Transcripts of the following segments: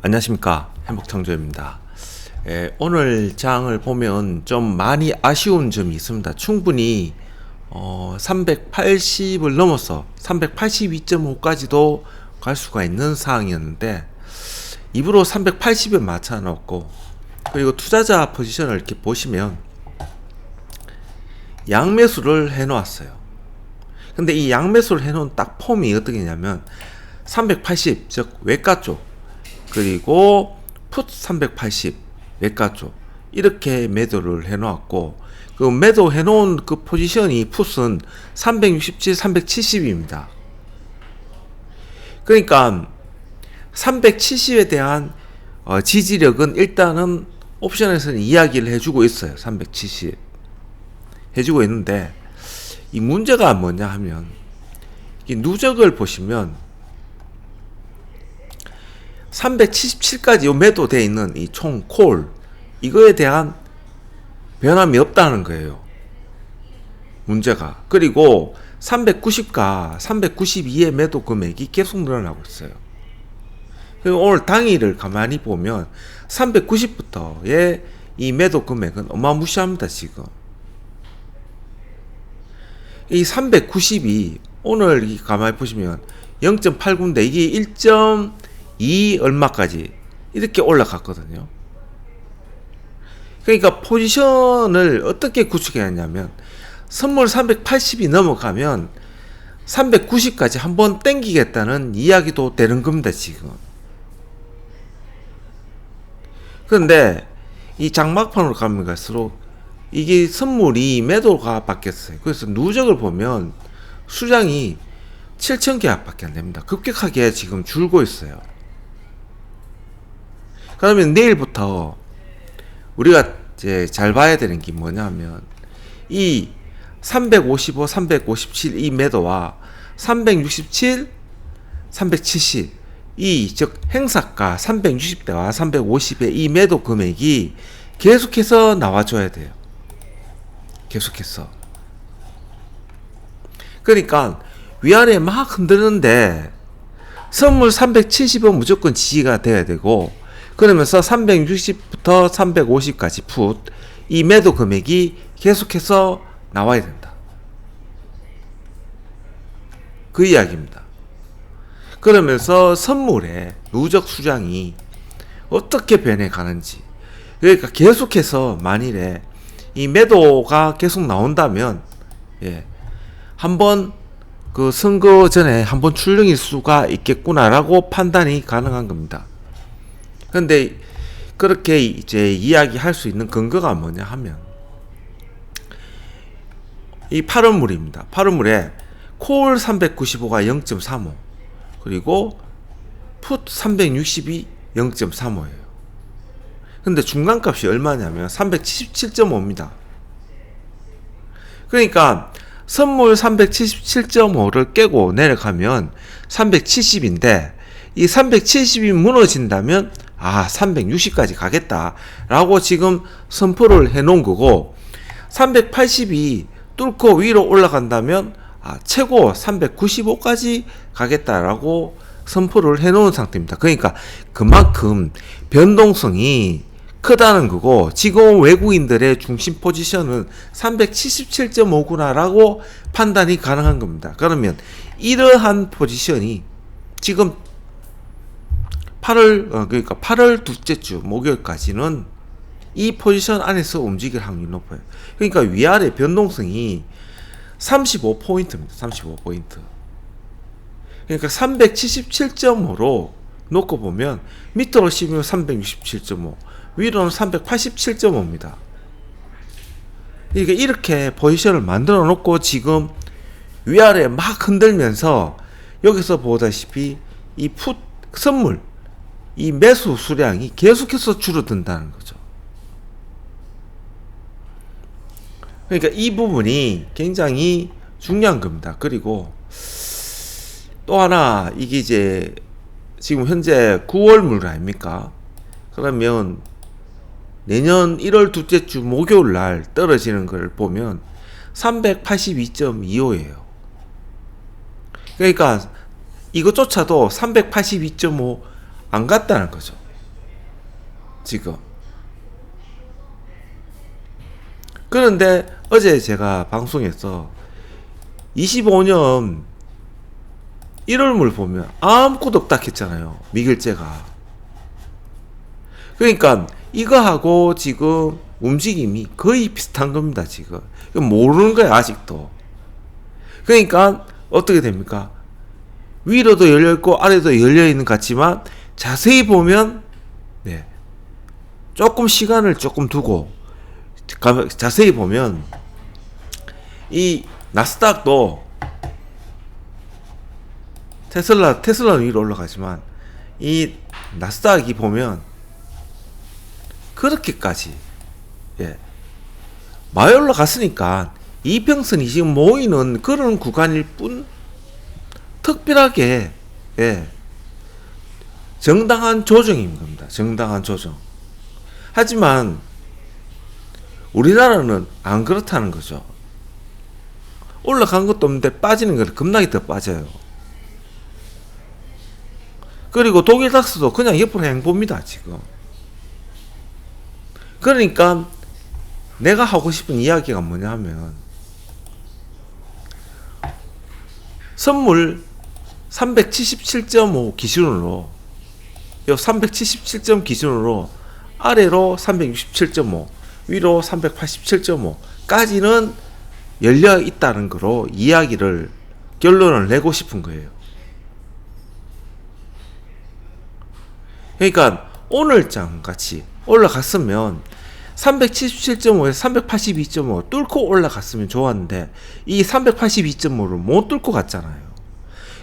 안녕하십니까, 행복창조입니다. 오늘 장을 보면 좀 많이 아쉬운 점이 있습니다. 충분히 380을 넘어서 382.5까지도 갈 수가 있는 상황이었는데 입으로 380에 맞춰 놓고, 그리고 투자자 포지션을 이렇게 보시면 양매수를 해 놓았어요. 근데 이 양매수를 해 놓은 딱 폼이 어떻게 냐면 380, 즉 외가 쪽, 그리고 풋 380 외가 쪽, 이렇게 매도를 해 놓았고, 그 매도 해 놓은 그 포지션이 풋은 367, 370입니다. 그러니까 370에 대한 지지력은 일단은 옵션에서는 이야기를 해주고 있어요. 370 해주고 있는데, 이 문제가 뭐냐 하면, 이 누적을 보시면 377까지 매도되어 있는 이 총 콜, 이거에 대한 변함이 없다는 거예요, 문제가. 그리고 390과 392의 매도 금액이 계속 늘어나고 있어요. 그리고 오늘 당일을 가만히 보면 390부터의 이 매도 금액은 어마무시합니다. 지금 이 390이 오늘 가만히 보시면 0.89인데 이게 1.2 얼마까지 이렇게 올라갔거든요. 그러니까 포지션을 어떻게 구축해야 하냐면, 선물 380이 넘어가면 390까지 한번 땡기겠다는 이야기도 되는 겁니다, 지금. 그런데 이 장막판으로 가면 갈수록 이게 선물이 매도가 바뀌었어요. 그래서 누적을 보면 수량이 7,000개 밖에 안 됩니다. 급격하게 지금 줄고 있어요. 그러면 내일부터 우리가 이제 잘 봐야 되는 게 뭐냐면, 이 355, 357 이 매도와 367, 370 이 즉 행사가 360대와 350의 이 매도 금액이 계속해서 나와줘야 돼요. 계속해서. 그러니까 위아래 막 흔드는데 선물 370은 무조건 지지가 돼야 되고, 그러면서 360부터 350까지 풋 이 매도 금액이 계속해서 나와야 된다, 그 이야기입니다. 그러면서 선물의 누적 수량이 어떻게 변해가는지, 그러니까 계속해서 만일에 이 매도가 계속 나온다면, 한번 그 선거 전에 한번 출렁일 수가 있겠구나라고 판단이 가능한 겁니다. 그런데 그렇게 이제 이야기할 수 있는 근거가 뭐냐 하면, 이 8월물입니다. 8월물에 콜 395가 0.35, 그리고 풋 360이 0.35예요. 근데 중간값이 얼마냐면 377.5입니다. 그러니까 선물 377.5를 깨고 내려가면 370인데, 이 370이 무너진다면 360까지 가겠다라고 지금 선포를 해놓은 거고, 380이 뚫고 위로 올라간다면 최고 395까지 가겠다라고 선포를 해놓은 상태입니다. 그러니까 그만큼 변동성이 크다는 거고, 지금 외국인들의 중심 포지션은 377.5구나라고 판단이 가능한 겁니다. 그러면 이러한 포지션이 지금 8월 둘째 주 목요일까지는 이 포지션 안에서 움직일 확률이 높아요. 그러니까 위아래 변동성이 35포인트입니다. 35포인트. 그러니까 377.5로 놓고 보면 밑으로 씹으면 367.5, 위로는 387.5입니다. 그러니까 이렇게 포지션을 만들어 놓고 지금 위아래 막 흔들면서 여기서 보다시피 이 풋 선물, 이 매수 수량이 계속해서 줄어든다는 거죠. 그러니까 이 부분이 굉장히 중요한 겁니다. 그리고 또 하나, 이게 이제 지금 현재 9월물 아닙니까? 그러면 내년 1월 둘째 주 목요일 날 떨어지는 걸 보면 382.25예요. 그러니까 이것조차도 382.5 안 갔다는 거죠. 지금. 그런데 어제 제가 방송에서 25년 1월물 보면 아무것도 없다 했잖아요. 미결제가. 그러니까 이거하고 지금 움직임이 거의 비슷한 겁니다. 지금 모르는 거야 아직도. 그러니까 어떻게 됩니까? 위로도 열려있고 아래도 열려있는 것 같지만 자세히 보면 네, 조금 시간을 조금 두고 자세히 보면 이 나스닥도 테슬라는 위로 올라가지만 이 나스닥이 보면 그렇게까지 많이 올라갔으니까 이평선이 지금 모이는 그런 구간일 뿐 특별하게 정당한 조정인 겁니다. 정당한 조정. 하지만 우리나라는 안 그렇다는 거죠. 올라간 것도 없는데 빠지는 건 겁나게 더 빠져요. 그리고 독일 닥스도 그냥 옆으로 행봅니다. 지금. 그러니까 내가 하고 싶은 이야기가 뭐냐 하면 선물 377.5 기준으로 요 377점 기준으로 아래로 367.5 위로 387.5까지는 열려 있다는 거로 이야기를 결론을 내고 싶은 거예요. 그러니까 오늘장 같이 올라갔으면 377.5에서 382.5 뚫고 올라갔으면 좋았는데 이 382.5를 못 뚫고 갔잖아요.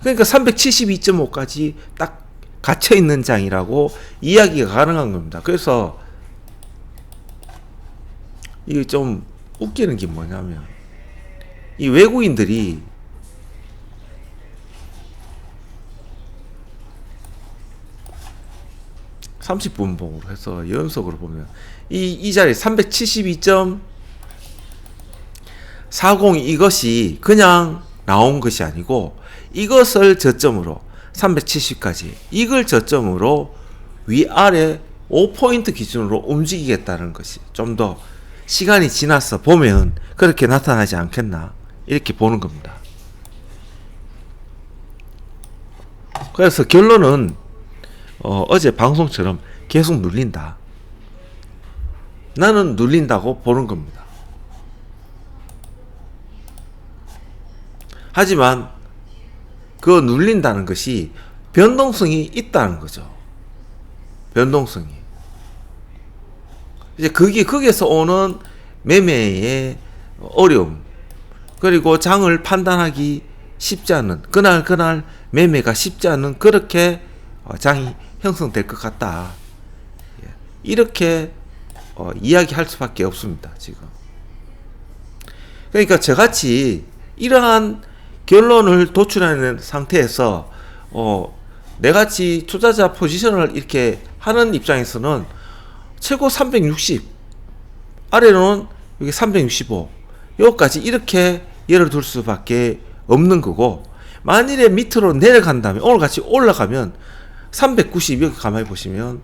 그러니까 372.5까지 딱 갇혀 있는 장이라고 이야기가 가능한 겁니다. 그래서 이게 좀 웃기는 게 뭐냐면 이 외국인들이 (30분봉으로) 해서 연속으로 보면 이 자리 372.40 이것이 그냥 나온 것이 아니고 이것을 저점으로 370까지 이걸 저점으로 위아래 5포인트 기준으로 움직이겠다는 것이 좀 더 시간이 지나서 보면 그렇게 나타나지 않겠나 이렇게 보는 겁니다. 그래서 결론은 어제 방송처럼 계속 눌린다. 나는 눌린다고 보는 겁니다. 하지만 그 눌린다는 것이 변동성이 있다는 거죠. 변동성이. 이제 그게 거기에서 오는 매매의 어려움, 그리고 장을 판단하기 쉽지 않은 그날 매매가 쉽지 않은 그렇게 장이 형성될 것 같다. 이렇게 이야기할 수밖에 없습니다. 지금. 그러니까 저같이 이러한 결론을 도출하는 상태에서 내같이 투자자 포지션을 이렇게 하는 입장에서는 최고 360 아래로는 여기 365 여기까지 이렇게 예를 둘 수밖에 없는 거고, 만일에 밑으로 내려간다면 오늘같이 올라가면 390 여기 가만히 보시면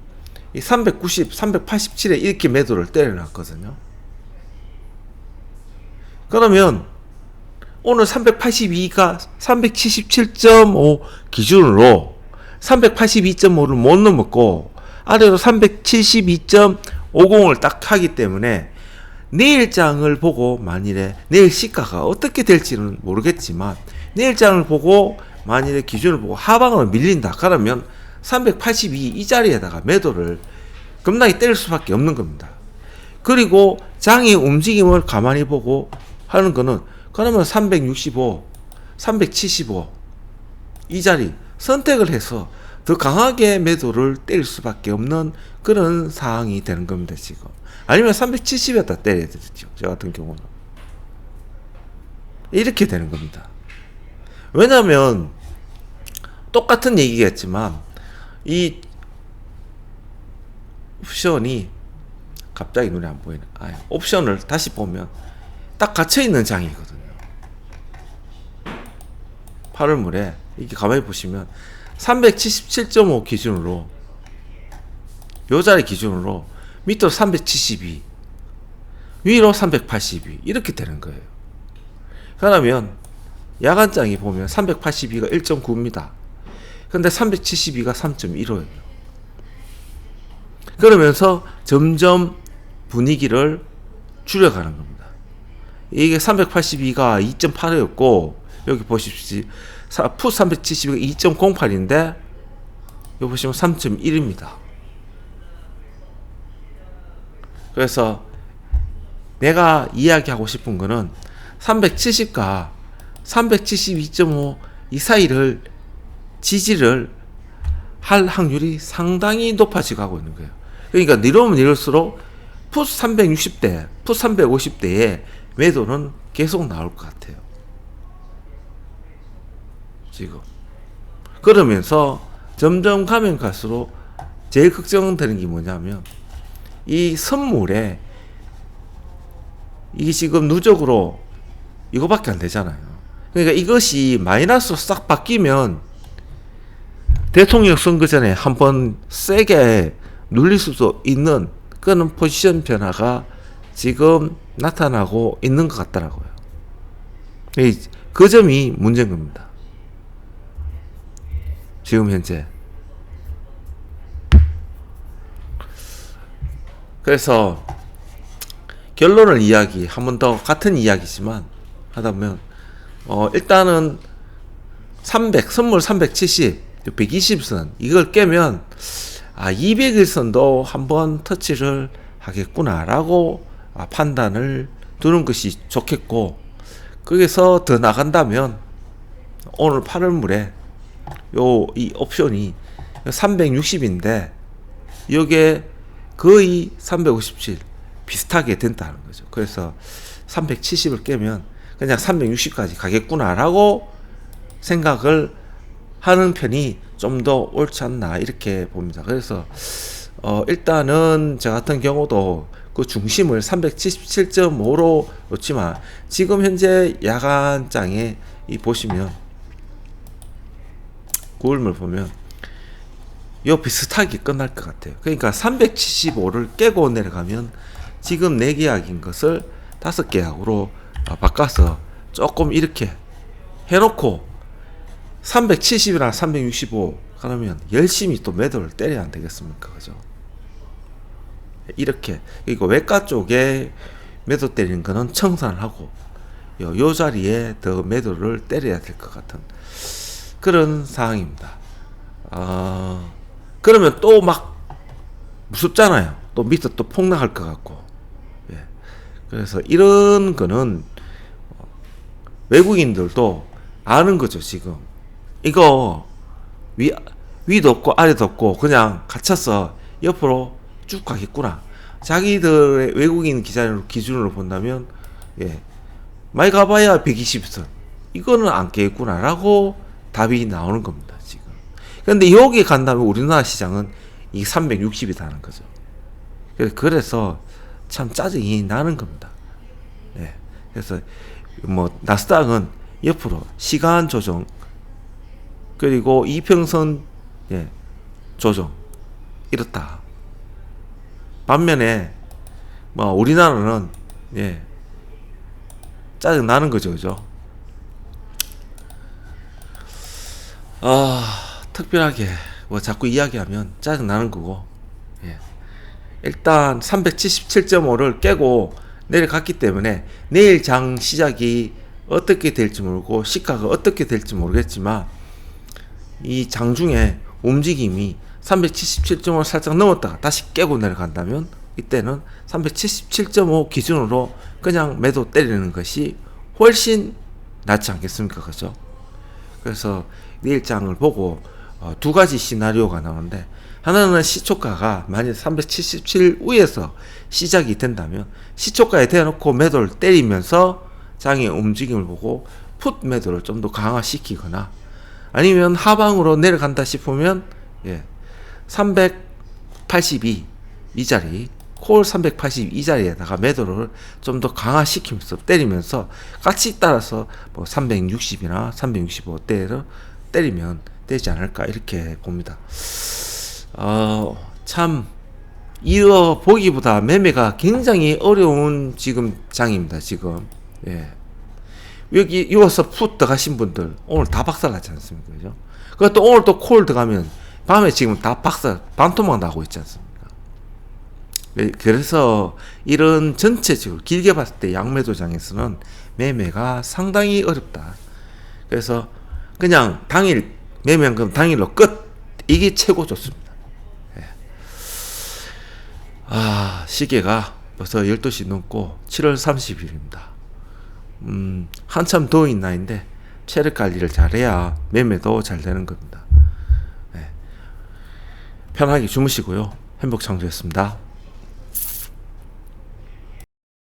이 390, 387에 이렇게 매도를 때려놨거든요. 그러면 오늘 382가 377.5 기준으로 382.5를 못 넘었고 아래로 372.50을 딱 하기 때문에 내일장을 보고 만일에 내일 시가가 어떻게 될지는 모르겠지만 내일장을 보고 만일에 기준을 보고 하방으로 밀린다 그러면 382 이 자리에다가 매도를 겁나게 때릴 수밖에 없는 겁니다. 그리고 장의 움직임을 가만히 보고 하는 거는 그러면 365, 375 이 자리 선택을 해서 더 강하게 매도를 때릴 수밖에 없는 그런 상황이 되는 겁니다. 지금. 아니면 370에다 때려야 되죠. 저 같은 경우는. 이렇게 되는 겁니다. 왜냐하면 똑같은 얘기겠지만 이 옵션이 갑자기 눈에 안 보이네. 옵션을 다시 보면 딱 갇혀있는 장이거든요. 8월물에 이렇게 가만히 보시면 377.5 기준으로 요 자리 기준으로 밑으로 372, 위로 382 이렇게 되는 거예요. 그러면 야간장이 보면 382가 1.9입니다. 근데 372가 3.15예요. 그러면서 점점 분위기를 줄여가는 겁니다. 이게 382가 2.8이었고 여기 보십시오. 풋 372가 2.08인데 여기 보시면 3.1입니다. 그래서 내가 이야기하고 싶은 거는 370과 372.5 이 사이를 지지를 할 확률이 상당히 높아지고 가고 있는 거예요. 그러니까 내려오면 내릴수록 풋 360대, 풋 350대의 매도는 계속 나올 것 같아요. 지금. 그러면서 점점 가면 갈수록 제일 걱정되는 게 뭐냐면 이 선물에 이게 지금 누적으로 이거밖에 안 되잖아요. 그러니까 이것이 마이너스로 싹 바뀌면 대통령 선거 전에 한번 세게 눌릴 수도 있는 그런 포지션 변화가 지금 나타나고 있는 것 같더라고요. 그 점이 문제인 겁니다. 지금 현재. 그래서 결론을 한 번 더 같은 이야기지만 하다 보면 일단은 300 선물 370 120선 이걸 깨면 200일선도 한번 터치를 하겠구나라고 판단을 두는 것이 좋겠고, 거기서 더 나간다면 오늘 8월물에 이 옵션이 360인데 이게 거의 357 비슷하게 된다는 거죠. 그래서 370을 깨면 그냥 360까지 가겠구나라고 생각을 하는 편이 좀 더 옳지 않나 이렇게 봅니다. 그래서 일단은 저 같은 경우도 그 중심을 377.5로 놓지만 지금 현재 야간장에 보시면 9월물 보면 요 비슷하게 끝날 것 같아요. 그러니까 375를 깨고 내려가면 지금 4계약인 것을 5계약으로 바꿔서 조금 이렇게 해놓고 370이나 365 그러면 열심히 또 매도를 때려야 안 되겠습니까? 그죠? 이렇게 이거 외과 쪽에 매도 때리는 거는 청산하고 요 자리에 더 매도를 때려야 될 것 같은 그런 상황입니다. 그러면 또 막 무섭잖아요. 또 밑에 또 폭락할 것 같고. 예. 그래서 이런 거는 외국인들도 아는 거죠, 지금. 이거 위도 없고 아래도 없고 그냥 갇혀서 옆으로 쭉 가겠구나. 자기들의 외국인 기준으로 본다면 많이 가봐야 120선 이거는 안 깨겠구나라고 답이 나오는 겁니다, 지금. 근데 여기 간다면 우리나라 시장은 이 360이라는 거죠. 그래서 참 짜증이 나는 겁니다. 그래서 나스닥은 옆으로 시간 조정 그리고 이평선 조정 이렇다. 반면에 우리나라는 짜증 나는 거죠, 그죠? 특별하게 자꾸 이야기하면 짜증 나는 거고, 일단 377.5를 깨고 내려갔기 때문에 내일 장 시작이 어떻게 될지 모르고 시가가 어떻게 될지 모르겠지만 이 장중에 움직임이 377.5를 살짝 넘었다가 다시 깨고 내려간다면 이때는 377.5 기준으로 그냥 매도 때리는 것이 훨씬 낫지 않겠습니까? 그죠? 그래서 내일 장을 보고 두 가지 시나리오가 나오는데, 하나는 시초가가 만약 377 위에서 시작이 된다면 시초가에 대놓고 매도를 때리면서 장의 움직임을 보고 풋 매도를 좀 더 강화시키거나, 아니면 하방으로 내려간다 싶으면 382 이 자리 콜 382 자리에다가 매도를 좀 더 강화시키면서 때리면서 같이 따라서 360이나 365대를 때리면 되지 않을까 이렇게 봅니다. 참 이어 보기보다 매매가 굉장히 어려운 지금 장입니다. 지금. 예. 여기 이어서 풋 들어가신 분들 오늘 다 박살났지 않습니까? 그죠? 그것도 오늘 또 콜 들어가면 밤에 지금 다 박살 반토막 나고 있지 않습니까? 그래서 이런 전체적으로 길게 봤을 때 양매도장에서는 매매가 상당히 어렵다. 그래서 그냥 당일 매매한 건 당일로 끝. 이게 최고 좋습니다. 예. 시계가 벌써 12시 넘고 7월 30일입니다. 한참 더운 날인데 체력 관리를 잘해야 매매도 잘 되는 겁니다. 예. 편하게 주무시고요. 행복창조였습니다.